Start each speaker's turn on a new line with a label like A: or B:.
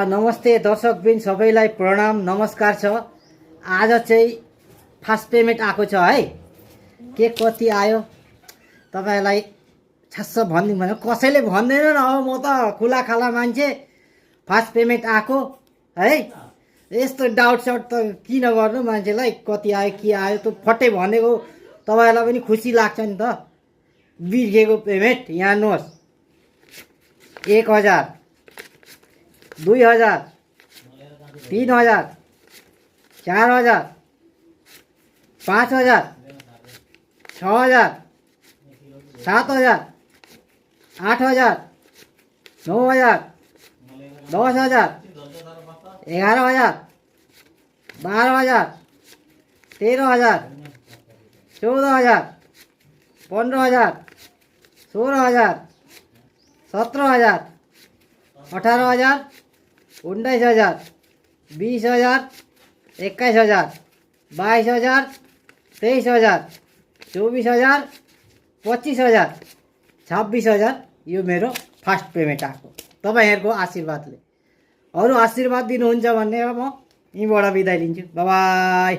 A: नमस्ते दर्शकबिन सबैलाई प्रणाम नमस्कार छ। आज चाहिँ फर्स्ट पेमेन्ट आएको छ है। के कति आयो तपाईलाई छास्स भन्दिउँ भने कसैले भन्दैन न। अब म त खुला खाला मान्छे। फर्स्ट पेमेन्ट आएको है, यस्तो डाउट साउट त किन गर्नु मान्छेलाई। कति आयो के आयो त फट्टै भनेको तपाईलाई पनि खुसी लाग्छ नि त। बिर्खेको पेमेन्ट यहाँ नोस् 1000 2000 3000 4000 5000 6000 7000 8000 9000 10000 11000 12000 13000 14000 15000 16000 17000 18000 19000 20000 21000 22000 23000 24000 25000 26000 यो मेरो फर्स्ट पेमेन्ट आएको तपाईहरुको आशीर्वादले। अरु आशीर्वाद दिनुहुन्छ भने म यहीँबाट बिदा लिन्छु। Bye bye.